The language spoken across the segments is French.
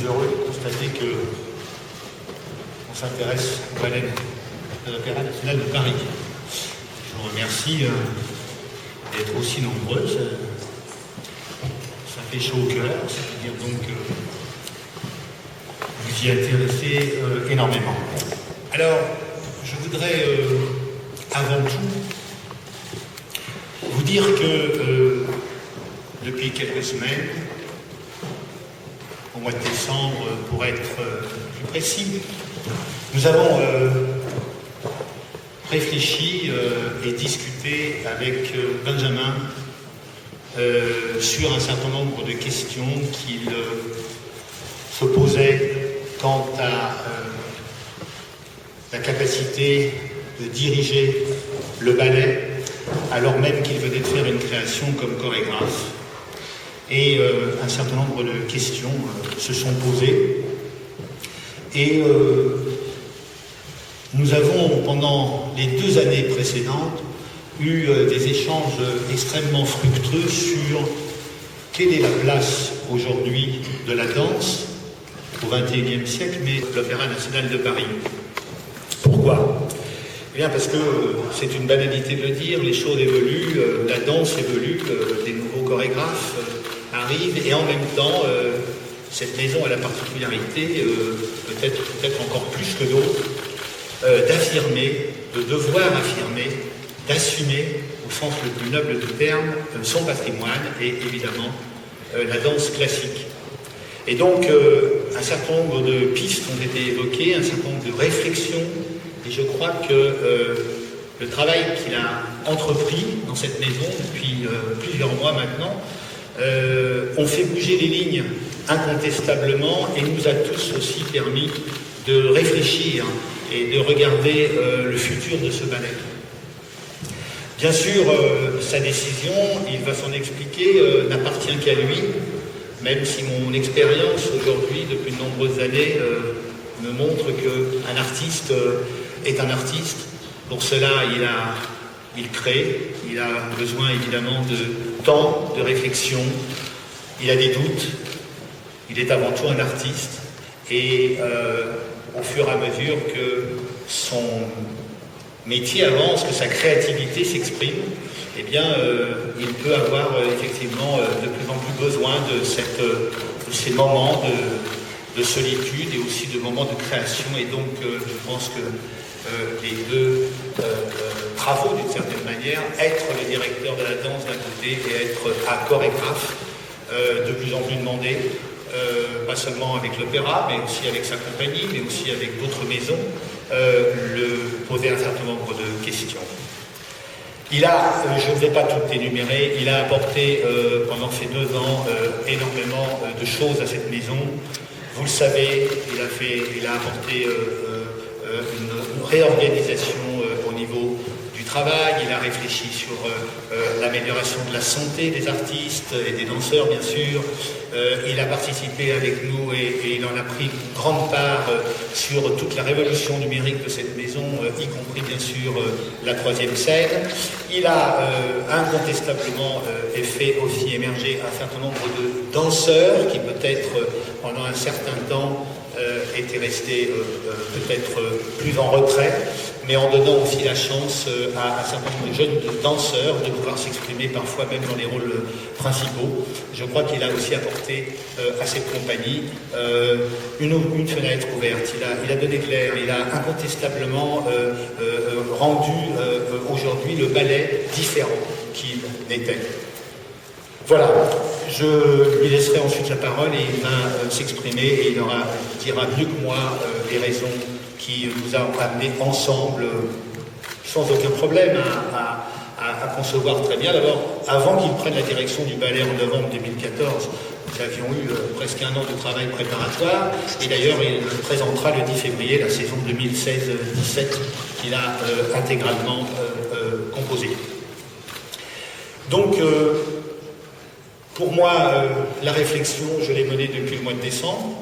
suis heureux de constater qu'on s'intéresse aux baleines de l'Opéra national de Paris. Je vous remercie d'être aussi nombreux. Ça fait chaud au cœur. Ça veut dire donc que vous y intéressez énormément. Alors, je voudrais avant tout vous dire que depuis quelques semaines, au mois de décembre, pour être plus précis, nous avons réfléchi et discuté avec Benjamin sur un certain nombre de questions qu'il se posait quant à la capacité de diriger le ballet, alors même qu'il venait de faire une création comme chorégraphe. Et un certain nombre de questions se sont posées. Et nous avons, pendant les 2 années précédentes, eu des échanges extrêmement fructueux sur quelle est la place aujourd'hui de la danse au XXIe siècle, mais l'Opéra national de Paris. Pourquoi ? Eh bien parce que c'est une banalité de le dire, les choses évoluent, la danse évolue, des nouveaux chorégraphes arrivent, et en même temps, cette maison a la particularité, peut-être encore plus que d'autres, d'affirmer, de devoir affirmer, d'assumer, au sens le plus noble du terme, son patrimoine et évidemment la danse classique. Et donc, un certain nombre de pistes ont été évoquées, un certain nombre de réflexions, et je crois que le travail qu'il a entrepris dans cette maison depuis plusieurs mois maintenant ont fait bouger les lignes incontestablement et nous a tous aussi permis de réfléchir et de regarder le futur de ce ballet. Bien sûr, sa décision, il va s'en expliquer, n'appartient qu'à lui, même si mon expérience aujourd'hui, depuis de nombreuses années, me montre qu'un artiste est un artiste. Pour cela, il crée, il a besoin évidemment de temps, de réflexion, il a des doutes, il est avant tout un artiste, et au fur et à mesure que son métier avance, que sa créativité s'exprime, eh bien, il peut avoir effectivement de plus en plus besoin de ces moments de solitude et aussi de moments de création. Et donc, je pense que les deux travaux, d'une certaine manière, être le directeur de la danse d'un côté et être un chorégraphe, de plus en plus demandé, pas seulement avec l'opéra, mais aussi avec sa compagnie, mais aussi avec d'autres maisons, poser un certain nombre de questions. Il a, je ne vais pas tout énumérer, il a apporté pendant ces 2 ans énormément de choses à cette maison. Vous le savez, il a apporté une réorganisation au niveau du travail, il a réfléchi sur l'amélioration de la santé des artistes et des danseurs, bien sûr. Il a participé avec nous et il en a pris une grande part sur toute la révolution numérique de cette maison, y compris bien sûr la 3e scène. Il a incontestablement fait aussi émerger un certain nombre de danseurs qui peut-être pendant un certain temps étaient restés peut-être plus en retrait, mais en donnant aussi la chance à un certain nombre de jeunes danseurs de pouvoir s'exprimer parfois même dans les rôles principaux. Je crois qu'il a aussi apporté à cette compagnie une fenêtre ouverte. Il a donné de l'air, il a incontestablement rendu aujourd'hui le ballet différent qu'il n'était. Voilà, je lui laisserai ensuite la parole et il va s'exprimer et il dira mieux que moi les raisons qui nous ont amenés ensemble, sans aucun problème, à concevoir très bien. D'abord, avant qu'il prenne la direction du ballet en novembre 2014, nous avions eu presque 1 an de travail préparatoire, et d'ailleurs il présentera le 10 février la saison 2016-17 qu'il a intégralement composée. Donc, pour moi, la réflexion, je l'ai menée depuis le mois de décembre.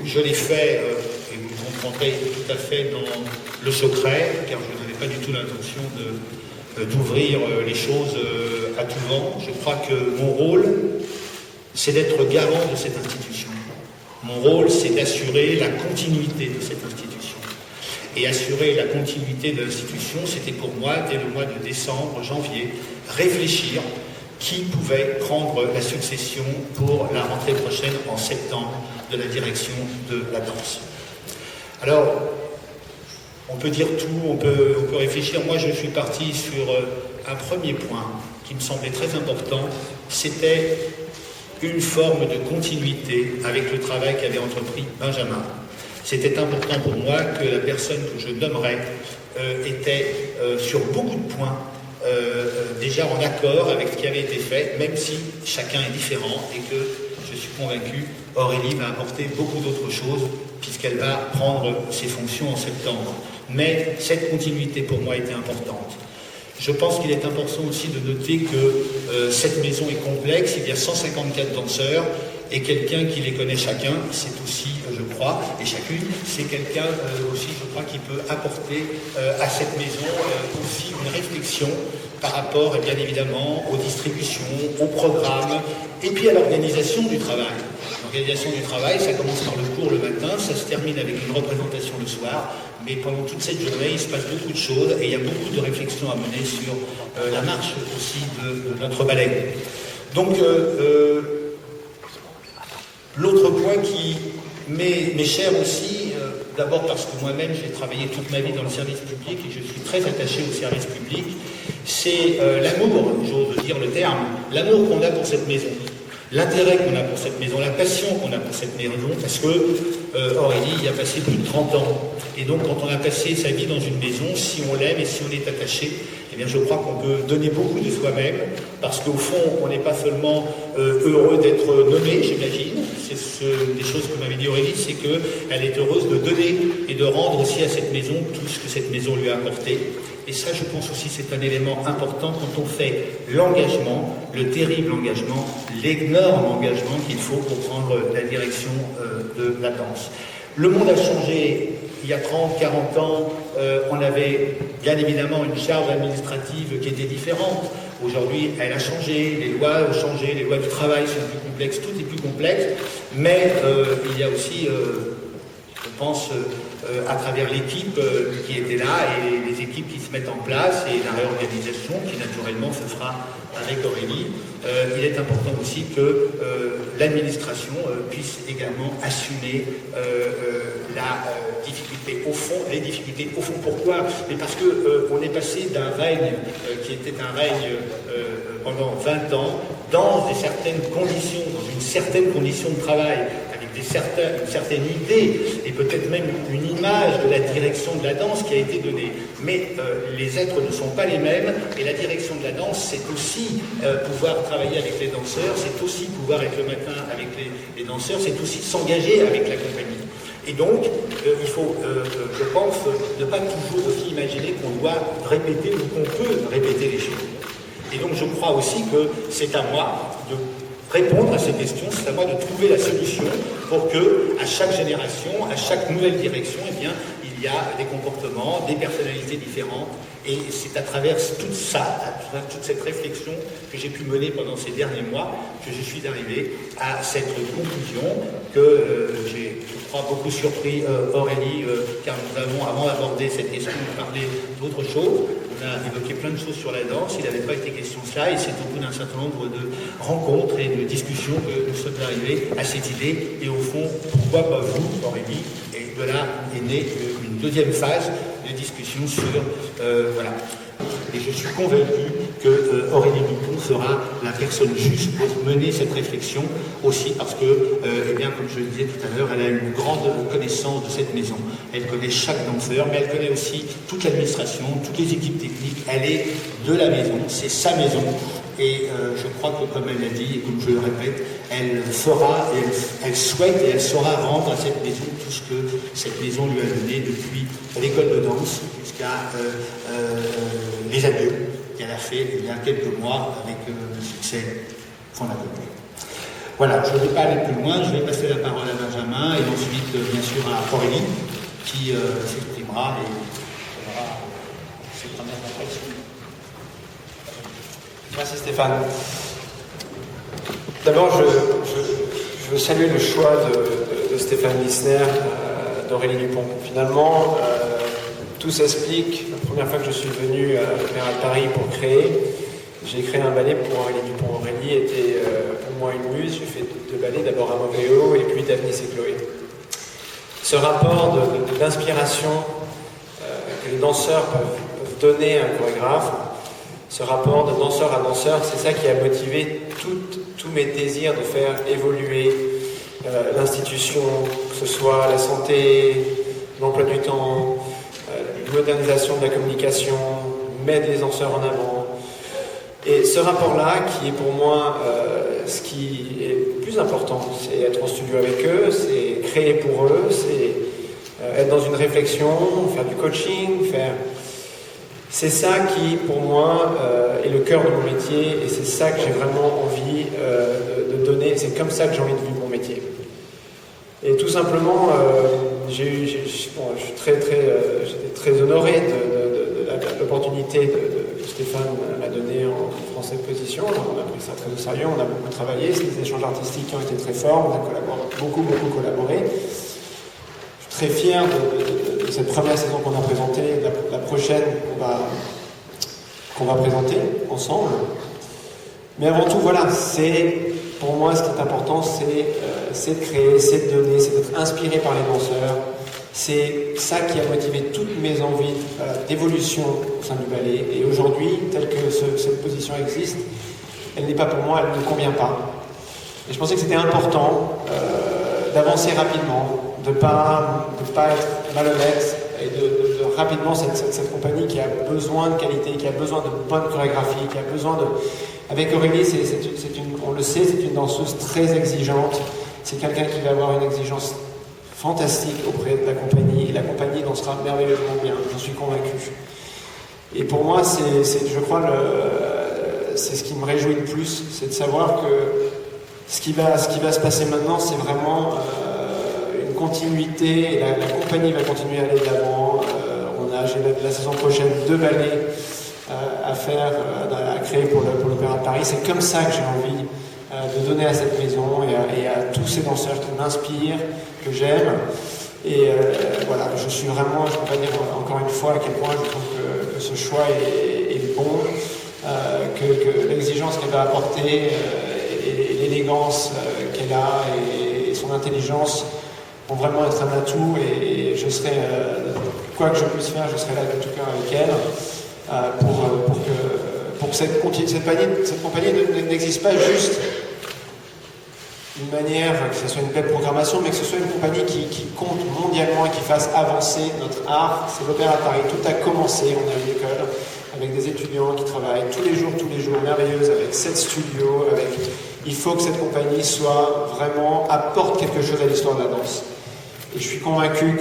Je l'ai fait, et vous comprendrez tout à fait dans le secret, car je n'avais pas du tout l'intention d'ouvrir les choses à tout vent. Je crois que mon rôle, c'est d'être garant de cette institution. Mon rôle, c'est d'assurer la continuité de cette institution. Et assurer la continuité de l'institution, c'était pour moi, dès le mois de décembre, janvier, réfléchir qui pouvait prendre la succession pour la rentrée prochaine en septembre de la direction de la danse. Alors, on peut dire tout, on peut réfléchir. Moi, je suis parti sur un premier point qui me semblait très important, c'était une forme de continuité avec le travail qu'avait entrepris Benjamin. C'était important pour moi que la personne que je nommerais était sur beaucoup de points déjà en accord avec ce qui avait été fait, même si chacun est différent et que je suis convaincu, Aurélie va apporter beaucoup d'autres choses puisqu'elle va prendre ses fonctions en septembre. Mais cette continuité pour moi était importante. Je pense qu'il est important aussi de noter que cette maison est complexe, il y a 154 danseurs et quelqu'un qui les connaît chacun, c'est aussi, je crois, et chacune, c'est quelqu'un aussi, je crois, qui peut apporter à cette maison aussi une réflexion par rapport, et bien évidemment, aux distributions, aux programmes, et puis à l'organisation du travail. L'organisation du travail, ça commence par le cours le matin, ça se termine avec une représentation le soir, mais pendant toute cette journée, il se passe beaucoup de choses, et il y a beaucoup de réflexions à mener sur la marche aussi de notre ballet. Donc, l'autre point qui m'est cher aussi, d'abord parce que moi-même j'ai travaillé toute ma vie dans le service public et je suis très attaché au service public, c'est l'amour, j'ose dire le terme, l'amour qu'on a pour cette maison, l'intérêt qu'on a pour cette maison, la passion qu'on a pour cette maison, parce que Aurélie y a passé plus de 30 ans. Et donc quand on a passé sa vie dans une maison, si on l'aime et si on est attaché, eh bien je crois qu'on peut donner beaucoup de soi-même, parce qu'au fond, on n'est pas seulement heureux d'être nommé, j'imagine, c'est des choses que m'avait dit Aurélie, c'est qu'elle est heureuse de donner et de rendre aussi à cette maison tout ce que cette maison lui a apporté. Et ça, je pense aussi, c'est un élément important quand on fait l'engagement, le terrible engagement, l'énorme engagement qu'il faut pour prendre la direction de la danse. Le monde a changé. Il y a 30, 40 ans, on avait bien évidemment une charge administrative qui était différente. Aujourd'hui, elle a changé, les lois ont changé, les lois du travail sont plus complexes, tout est plus complexe, mais il y a aussi, je pense, à travers l'équipe qui était là et les équipes qui se mettent en place et la réorganisation qui naturellement se fera avec Aurélie, il est important aussi que l'administration puisse également assumer la difficulté au fond, les difficultés au fond. Pourquoi? Mais parce que on est passé d'un règne qui était un règne pendant 20 ans dans certaines conditions, dans une certaine condition de travail, une certaine idée et peut-être même une image de la direction de la danse qui a été donnée. Mais les êtres ne sont pas les mêmes et la direction de la danse, c'est aussi pouvoir travailler avec les danseurs, c'est aussi pouvoir être le matin avec les danseurs, c'est aussi s'engager avec la compagnie. Et donc, il faut, je pense, ne pas toujours aussi imaginer qu'on doit répéter ou qu'on peut répéter les choses. Et donc, je crois aussi que c'est à moi de répondre à ces questions, c'est à moi de trouver la solution pour que, à chaque génération, à chaque nouvelle direction, eh bien, il y a des comportements, des personnalités différentes, et c'est à travers tout ça, à travers toute cette réflexion que j'ai pu mener pendant ces derniers mois, que je suis arrivé à cette conclusion que j'ai, je crois, beaucoup surpris Aurélie, car nous avons, avant d'aborder cette question, parlé d'autres choses. On a évoqué plein de choses sur la danse, il n'avait pas été question de cela, et c'est au bout d'un certain nombre de rencontres et de discussions que nous sommes arrivés à cette idée, et au fond, pourquoi pas vous, Aurélie? Et de là est née une deuxième phase de discussion sur, voilà. Et je suis convaincu que Aurélie Dupont sera la personne juste pour mener cette réflexion aussi parce que, eh bien, comme je le disais tout à l'heure, elle a une grande connaissance de cette maison. Elle connaît chaque danseur, mais elle connaît aussi toute l'administration, toutes les équipes techniques. Elle est de la maison, c'est sa maison. Et je crois que, comme elle l'a dit, et comme je le répète, elle fera, elle souhaite et elle saura rendre à cette maison tout ce que cette maison lui a donné depuis l'école de danse jusqu'à les adieux qu'elle a fait il y a quelques mois avec le succès qu'on a connu. Voilà, je ne vais pas aller plus loin, je vais passer la parole à Benjamin et ensuite, bien sûr, à Aurélie qui s'exprimera et fera ses premières impressions. Merci Stéphane. D'abord, je je veux saluer le choix de Stéphane Lissner, d'Aurélie Dupont. Finalement, tout s'explique. La première fois que je suis venu à l'Opéra de Paris pour créer, j'ai créé un ballet pour Aurélie Dupont. Aurélie était pour moi une muse. J'ai fait deux ballets, d'abord Amovéo et puis Daphnis et Chloé. Ce rapport d'inspiration que les danseurs peuvent donner à un chorégraphe, ce rapport de danseur à danseur, c'est ça qui a motivé tous mes désirs de faire évoluer l'institution, que ce soit la santé, l'emploi du temps, la modernisation de la communication, mettre les danseurs en avant. Et ce rapport-là, qui est pour moi ce qui est le plus important, c'est être en studio avec eux, c'est créer pour eux, c'est être dans une réflexion, faire du coaching, c'est ça qui, pour moi, est le cœur de mon métier et c'est ça que j'ai vraiment envie de donner. C'est comme ça que j'ai envie de vivre mon métier. Et tout simplement, j'étais très honoré de l'opportunité que Stéphane m'a donnée en cette position. On a pris ça très au sérieux, on a beaucoup travaillé, c'est des échanges artistiques qui ont été très forts, on a beaucoup collaboré. Je suis très fier de cette première saison qu'on a présentée, la prochaine qu'on va présenter ensemble. Mais avant tout, voilà, pour moi, ce qui est important, c'est de créer, c'est de donner, c'est d'être inspiré par les danseurs. C'est ça qui a motivé toutes mes envies d'évolution au sein du ballet. Et aujourd'hui, telle que cette position existe, elle n'est pas pour moi, elle ne me convient pas. Et je pensais que c'était important d'avancer rapidement, de pas être malhonnête et de rapidement cette compagnie qui a besoin de qualité, qui a besoin de bonne chorégraphie, qui a besoin de... Avec Aurélie, on le sait, c'est une danseuse très exigeante. C'est quelqu'un qui va avoir une exigence fantastique auprès de la compagnie. Et la compagnie dansera merveilleusement bien, j'en suis convaincu. Et pour moi, je crois, c'est ce qui me réjouit le plus, c'est de savoir que ce qui va se passer maintenant, c'est vraiment une continuité. Et la compagnie va continuer à aller de l'avant. J'ai la saison prochaine 2 ballets à créer pour l'Opéra de Paris. C'est comme ça que j'ai envie de donner à cette maison et à tous ces danseurs qui m'inspirent, que j'aime. Et voilà, je peux pas dire encore une fois à quel point je trouve que ce choix est bon, que l'exigence qu'elle va apporter et l'élégance qu'elle a et son intelligence vont vraiment être un atout. Et je serai, quoi que je puisse faire, je serai là de tout cœur avec elle pour que cette compagnie n'existe pas juste d'une manière, que ce soit une belle programmation, mais que ce soit une compagnie qui compte mondialement et qui fasse avancer notre art. C'est l'Opéra de Paris. Tout a commencé, on a une école avec des étudiants qui travaillent tous les jours, merveilleuse, avec 7 studios. Il faut que cette compagnie apporte quelque chose à l'histoire de la danse. Et je suis convaincu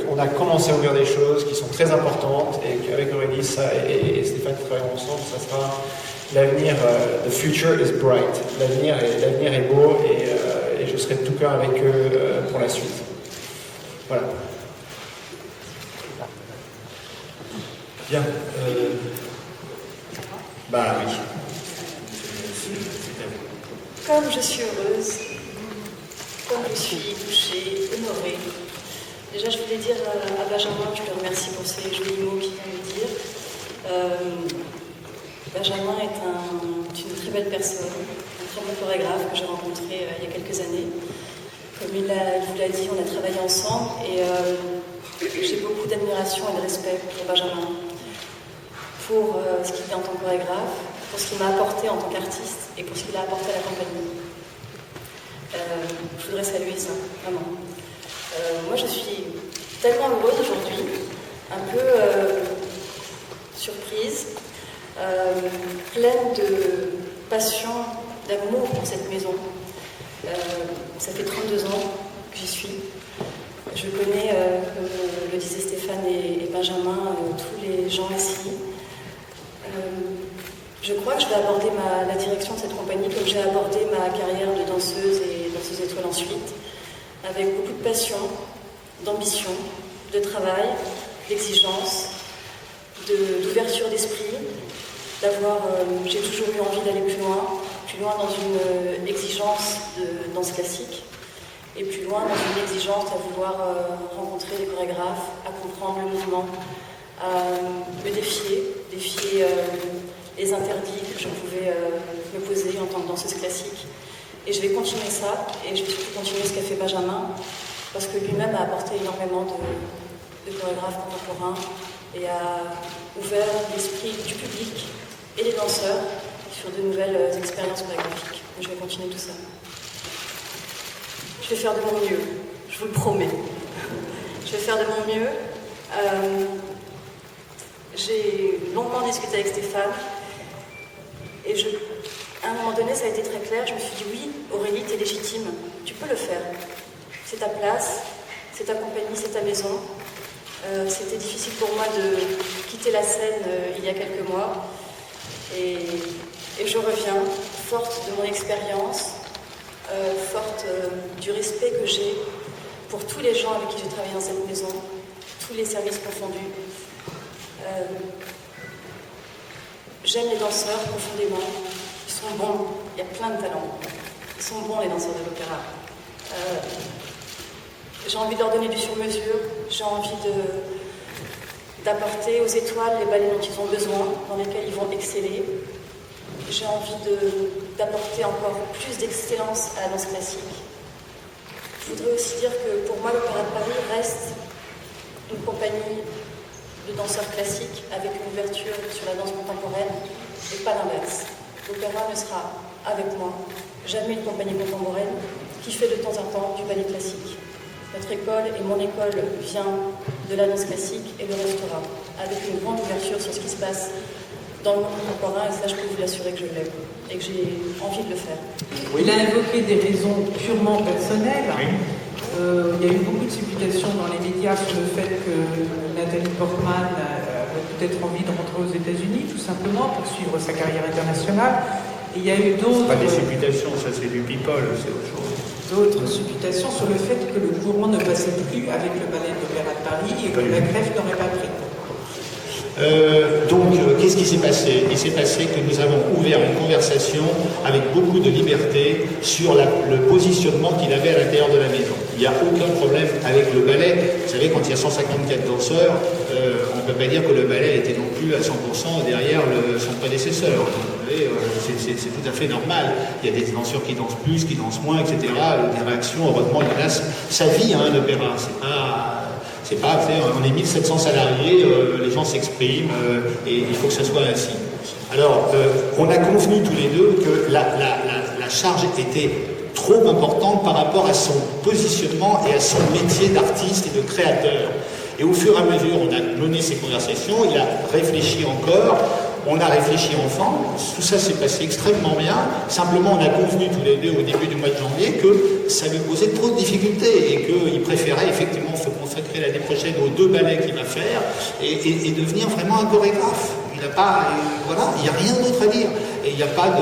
qu'on a commencé à ouvrir des choses qui sont très importantes et qu'avec Aurélie et Stéphane qui travaillent ensemble, ça sera l'avenir. The future is bright. L'avenir est beau et je serai de tout cœur avec eux pour la suite. Voilà. Bien. Oui. Comme je suis heureuse, comme je suis touchée, honorée. Déjà, je voulais dire à Benjamin, je le remercie pour ces jolis mots qu'il vient de dire. Benjamin est une très belle personne, un très bon chorégraphe que j'ai rencontré il y a quelques années. Comme il vous l'a dit, on a travaillé ensemble et j'ai beaucoup d'admiration et de respect pour Benjamin, pour ce qu'il fait en tant que chorégraphe, pour ce qu'il m'a apporté en tant qu'artiste et pour ce qu'il a apporté à la compagnie. Je voudrais saluer ça, vraiment. Moi, je suis tellement heureuse aujourd'hui, un peu surprise, pleine de passion, d'amour pour cette maison. Ça fait 32 ans que j'y suis. Je connais, comme le disaient Stéphane et Benjamin, tous les gens ici. Je crois que je vais aborder la direction de cette compagnie comme j'ai abordé ma carrière de danseuse et danseuse étoile ensuite, avec beaucoup de passion, d'ambition, de travail, d'exigence, d'ouverture d'esprit, j'ai toujours eu envie d'aller plus loin, plus loin dans une exigence de danse classique, et plus loin dans une exigence à vouloir rencontrer des chorégraphes, à comprendre le mouvement, à me défier les interdits que je pouvais me poser en tant que danseuse classique. Et je vais continuer ça, et je vais surtout continuer ce qu'a fait Benjamin, parce que lui-même a apporté énormément de chorégraphes contemporains et a ouvert l'esprit du public et des danseurs sur de nouvelles expériences chorégraphiques. Donc je vais continuer tout ça. Je vais faire de mon mieux, je vous le promets. Je vais faire de mon mieux. J'ai longuement discuté avec Stéphane et à un moment donné, ça a été très clair. Je me suis dit oui, Aurélie, t'es légitime, tu peux le faire. C'est ta place, c'est ta compagnie, c'est ta maison. C'était difficile pour moi de quitter la scène il y a quelques mois et je reviens forte de mon expérience, forte du respect que j'ai pour tous les gens avec qui j'ai travaillé dans cette maison, tous les services confondus. J'aime les danseurs profondément, ils sont bons, il y a plein de talents, ils sont bons les danseurs de l'opéra. J'ai envie de leur donner du sur-mesure, j'ai envie d'apporter aux étoiles les ballets dont ils ont besoin, dans lesquels ils vont exceller. J'ai envie d'apporter encore plus d'excellence à la danse classique. Je voudrais aussi dire que pour moi, l'Opéra de Paris reste une compagnie de danseurs classiques avec une ouverture sur la danse contemporaine et pas l'inverse. L'opéra ne sera avec moi jamais une compagnie contemporaine qui fait de temps en temps du ballet classique. Notre école et mon école vient de la danse classique et le restera, avec une grande ouverture sur ce qui se passe dans le monde contemporain, et ça je peux vous l'assurer que je l'aime et que j'ai envie de le faire. Il a évoqué des raisons purement personnelles. Oui. Il y a eu beaucoup de supplications dans les médias sur le fait que Nathalie Portman avait peut-être envie de rentrer aux États-Unis, tout simplement, pour suivre sa carrière internationale. Et il y a eu d'autres... Pas des supputations, ça c'est du people, c'est autre chose. D'autres supputations sur le fait que le courant ne passait plus avec le ballet de l'Opéra de Paris et que la greffe n'aurait pas pris. Qu'est-ce qui s'est passé? Il s'est passé que nous avons ouvert une conversation avec beaucoup de liberté sur le positionnement qu'il avait à l'intérieur de la maison. Il n'y a aucun problème avec le ballet. Vous savez, quand il y a 154 danseurs, on ne peut pas dire que le ballet était non plus à 100% derrière son prédécesseur. C'est tout à fait normal. Il y a des danseurs qui dansent plus, qui dansent moins, etc. Des réactions, heureusement, il y en a. Ça vit, hein, l'opéra. C'est pas, on est 1700 salariés, les gens s'expriment et il faut que ça soit ainsi. Alors, on a convenu tous les deux que la charge était trop importante par rapport à son positionnement et à son métier d'artiste et de créateur. Et au fur et à mesure, on a mené ces conversations, il a réfléchi encore, on a réfléchi ensemble, tout ça s'est passé extrêmement bien. Simplement, on a convenu tous les deux au début du mois de janvier que ça lui posait trop de difficultés et qu'il préférait effectivement se consacrer l'année prochaine aux 2 ballets qu'il va faire et devenir vraiment un chorégraphe. Il n'y a pas, voilà, il n'y a rien d'autre à dire. Et il n'y a pas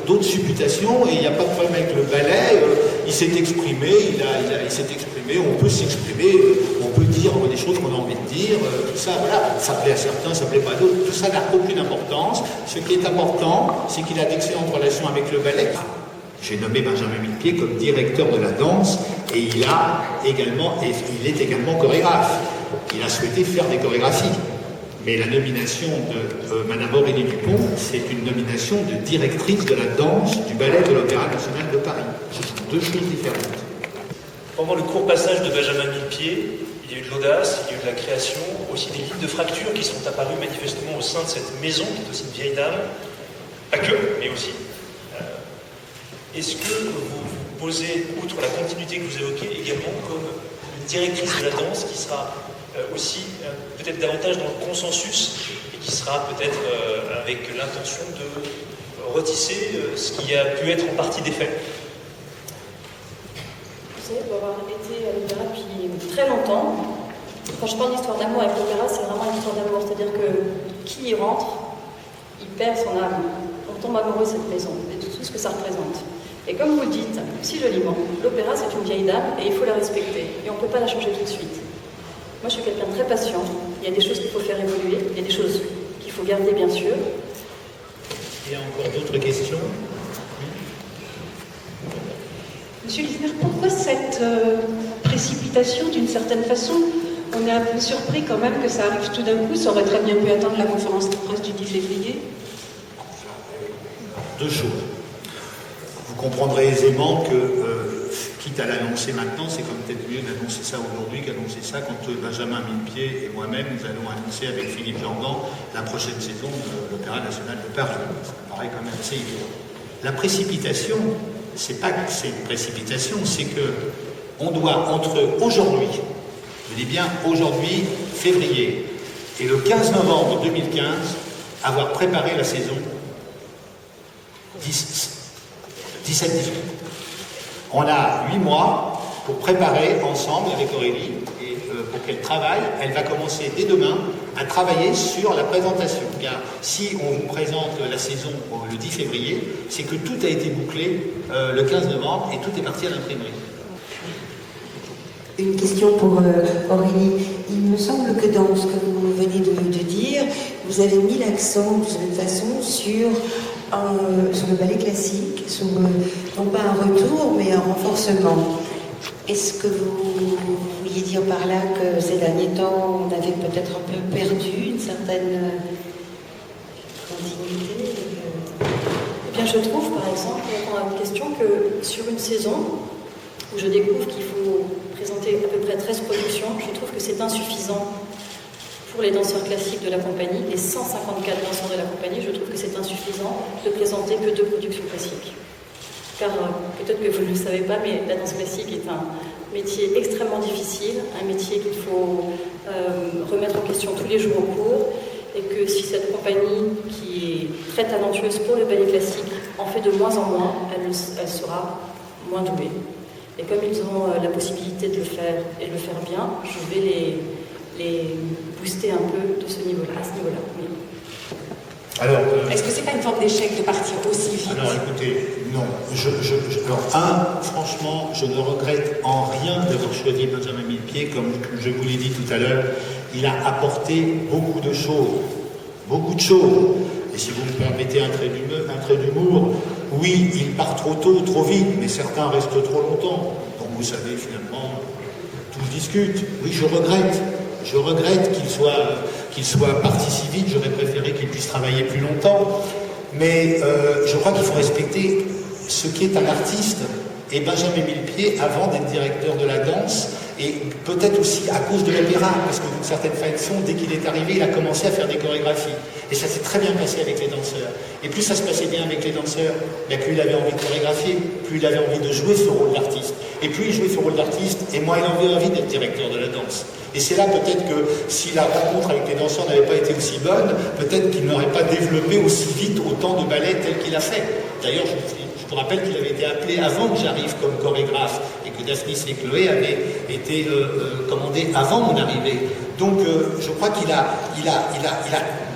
d'autres supputations et il n'y a pas de problème avec le ballet. Il s'est exprimé, il s'est exprimé, on peut s'exprimer, on peut dire des choses qu'on a envie de dire, tout ça, voilà. Ça plaît à certains, ça plaît pas à d'autres, tout ça n'a aucune importance. Ce qui est important, c'est qu'il a d'excellentes relations avec le ballet. J'ai nommé Benjamin Millepied comme directeur de la danse et il est également chorégraphe. Il a souhaité faire des chorégraphies. Mais la nomination de Madame Aurélie Dupont, c'est une nomination de directrice de la danse du ballet de l'Opéra national de Paris. Ce sont 2 choses différentes. Pendant le court passage de Benjamin Millepied, il y a eu de l'audace, il y a eu de la création, aussi des lignes de fracture qui sont apparues manifestement au sein de cette maison, qui est aussi une vieille dame, pas que, mais aussi. Est-ce que vous posez, outre la continuité que vous évoquez, également comme une directrice de la danse qui sera aussi peut-être davantage dans le consensus et qui sera peut-être avec l'intention de retisser ce qui a pu être en partie défait? Vous savez, pour avoir été à l'opéra depuis très longtemps, quand je parle d'histoire d'amour avec l'opéra, c'est vraiment une histoire d'amour. C'est-à-dire que qui y rentre, il perd son âme. On tombe amoureux de cette maison et de tout ce que ça représente. Et comme vous le dites si joliment, l'opéra c'est une vieille dame et il faut la respecter. Et on ne peut pas la changer tout de suite. Moi je suis quelqu'un de très patient. Il y a des choses qu'il faut faire évoluer, il y a des choses qu'il faut garder bien sûr. Il y a encore d'autres questions? Monsieur Lisner, pourquoi cette précipitation d'une certaine façon? On est un peu surpris quand même que ça arrive tout d'un coup. Ça aurait très bien pu attendre la conférence de presse du 10 février. Deux choses. Vous comprendrez aisément que, quitte à l'annoncer maintenant, c'est comme peut-être mieux d'annoncer ça aujourd'hui qu'annoncer ça quand Benjamin Millepied et moi-même, nous allons annoncer avec Philippe Jordan la prochaine saison de l'Opéra National de Paris. Ça me paraît quand même assez évident. La précipitation, c'est pas que c'est une précipitation, c'est que on doit, entre aujourd'hui, je dis bien aujourd'hui, février, et le 15 novembre 2015, avoir préparé la saison 17-18. On a 8 mois pour préparer ensemble avec Aurélie et pour qu'elle travaille. Elle va commencer dès demain à travailler sur la présentation. Car si on vous présente la saison le 10 février, c'est que tout a été bouclé le 15 novembre et tout est parti à l'imprimerie. Une question pour Aurélie. Il me semble que dans ce que vous venez de dire, vous avez mis l'accent d'une certaine façon sur le ballet classique, sur non pas un retour, mais un renforcement. Est-ce que vous vouliez dire par là que ces derniers temps, on avait peut-être un peu perdu une certaine continuité Eh bien, je trouve, par exemple, pour répondre à une question, que sur une saison où je découvre qu'il faut présenter à peu près 13 productions, je trouve que c'est insuffisant pour les danseurs classiques de la compagnie, les 154 danseurs de la compagnie, je trouve que c'est insuffisant de présenter que 2 productions classiques. Car peut-être que vous ne le savez pas, mais la danse classique est un métier extrêmement difficile, un métier qu'il faut remettre en question tous les jours au cours, et que si cette compagnie, qui est très talentueuse pour le ballet classique, en fait de moins en moins, elle sera moins douée. Et comme ils ont la possibilité de le faire et de le faire bien, je vais les booster un peu de ce niveau-là, à ce niveau-là. Oui. Alors, est-ce que c'est pas une forme d'échec de partir aussi vite? Alors écoutez, non. Alors, franchement, je ne regrette en rien d'avoir choisi Benjamin Millepied. Comme je vous l'ai dit tout à l'heure, il a apporté beaucoup de choses. Beaucoup de choses. Et si vous me permettez un trait d'humour, oui, il part trop tôt, trop vite, mais certains restent trop longtemps. Donc vous savez, finalement, tout se discute. Oui, je regrette. Je regrette qu'il soit parti si vite. J'aurais préféré qu'il puisse travailler plus longtemps. Mais je crois qu'il faut respecter ce qu'est un artiste. Et Benjamin Millepied, avant d'être directeur de la danse, et peut-être aussi à cause de l'opéra, parce que d'une certaine façon, dès qu'il est arrivé, il a commencé à faire des chorégraphies. Et ça s'est très bien passé avec les danseurs. Et plus ça se passait bien avec les danseurs, plus il avait envie de chorégraphier, plus il avait envie de jouer ce rôle d'artiste. Et plus il jouait ce rôle d'artiste, et moins il avait envie d'être directeur de la danse. Et c'est là peut-être que si la rencontre avec les danseurs n'avait pas été aussi bonne, peut-être qu'il n'aurait pas développé aussi vite autant de ballets tel qu'il a fait. D'ailleurs, je vous rappelle qu'il avait été appelé avant que j'arrive comme chorégraphe et que Daphnis et Chloé avaient été commandés avant mon arrivée. Donc je crois qu'il a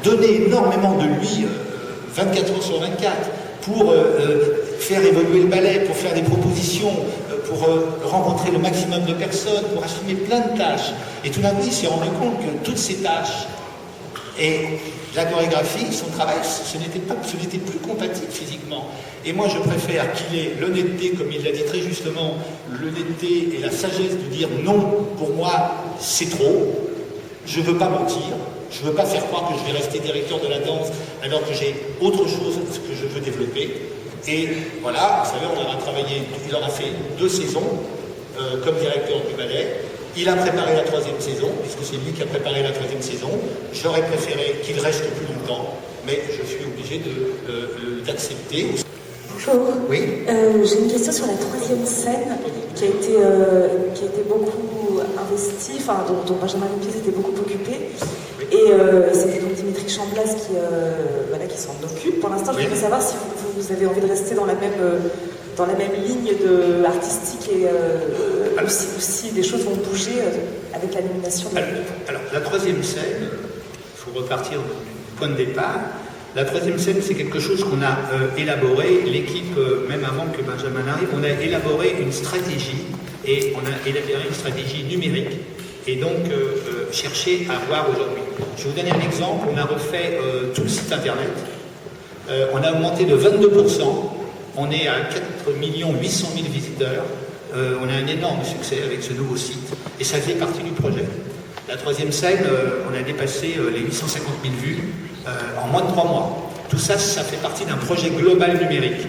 donné énormément de lui 24 heures sur 24 pour faire évoluer le ballet, pour faire des propositions, pour rencontrer le maximum de personnes, pour assumer plein de tâches. Et tout d'un coup, il s'est rendu compte que toutes ces tâches et la chorégraphie, son travail, ce n'était plus compatible physiquement. Et moi, je préfère qu'il ait l'honnêteté, comme il l'a dit très justement, l'honnêteté et la sagesse de dire non, pour moi, c'est trop, je ne veux pas mentir, je ne veux pas faire croire que je vais rester directeur de la danse alors que j'ai autre chose que je veux développer. Et voilà, vous savez, on aura travaillé, il aura fait 2 saisons comme directeur du ballet. Il a préparé la 3e saison, puisque c'est lui qui a préparé la 3e saison. J'aurais préféré qu'il reste plus longtemps, mais je suis obligé d'accepter. Bonjour. Oui. J'ai une question sur la 3e scène qui a été beaucoup investie, dont Benjamin Millepied s'était beaucoup occupé. Oui. Et c'était donc Dimitri Chamblas qui s'en occupe. Pour l'instant, je voudrais savoir si vous avez envie de rester dans la même ligne artistique et aussi des choses vont bouger avec la nomination de la Alors, la 3e scène, il faut repartir du point de départ. La 3e scène, c'est quelque chose qu'on a élaboré, l'équipe, même avant que Benjamin arrive, on a élaboré une stratégie, et on a élaboré une stratégie numérique, et donc chercher à voir aujourd'hui. Je vais vous donner un exemple, on a refait tout le site internet, on a augmenté de 22%, on est à 4 800 000 visiteurs, on a un énorme succès avec ce nouveau site, et ça fait partie du projet. La troisième scène, on a dépassé les 850 000 vues en moins de 3 mois. Tout ça, ça fait partie d'un projet global numérique.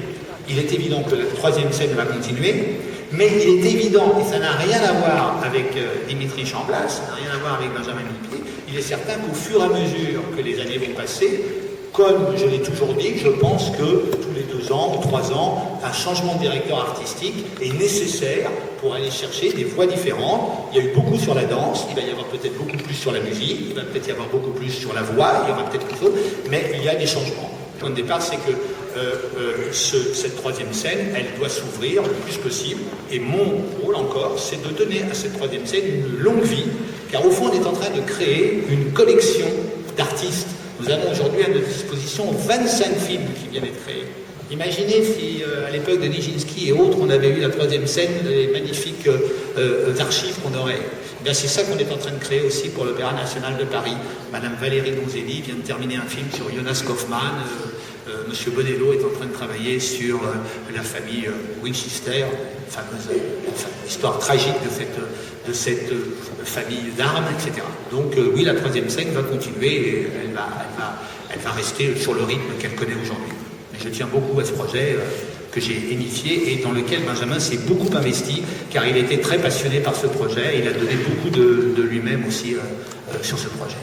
Il est évident que la troisième scène va continuer, mais il est évident, et ça n'a rien à voir avec Dimitri Chamblas, ça n'a rien à voir avec Benjamin Millepied, il est certain qu'au fur et à mesure que les années vont passer, comme je l'ai toujours dit, je pense que tous les 2 ans ou 3 ans, un changement de directeur artistique est nécessaire pour aller chercher des voies différentes. Il y a eu beaucoup sur la danse, il va y avoir peut-être beaucoup plus sur la musique, il va peut-être y avoir beaucoup plus sur la voix, il y aura peut-être quelque chose, mais il y a des changements. Le point de départ, c'est que cette troisième scène, elle doit s'ouvrir le plus possible, et mon rôle encore, c'est de donner à cette troisième scène une longue vie, car au fond, on est en train de créer une collection d'artistes. Nous avons aujourd'hui à notre disposition 25 films qui viennent d'être créés. Imaginez si, à l'époque de Nijinsky et autres, on avait eu la troisième scène, les magnifiques archives qu'on aurait. Eh c'est ça qu'on est en train de créer aussi pour l'Opéra National de Paris. Madame Valérie Donzelli vient de terminer un film sur Jonas Kaufmann. Monsieur Bonello est en train de travailler sur la famille Winchester, fameuse histoire tragique de cette famille d'armes, etc. Donc oui, la troisième scène va continuer et elle va rester sur le rythme qu'elle connaît aujourd'hui. Mais je tiens beaucoup à ce projet que j'ai initié et dans lequel Benjamin s'est beaucoup investi, car il était très passionné par ce projet et il a donné beaucoup de lui-même aussi sur ce projet.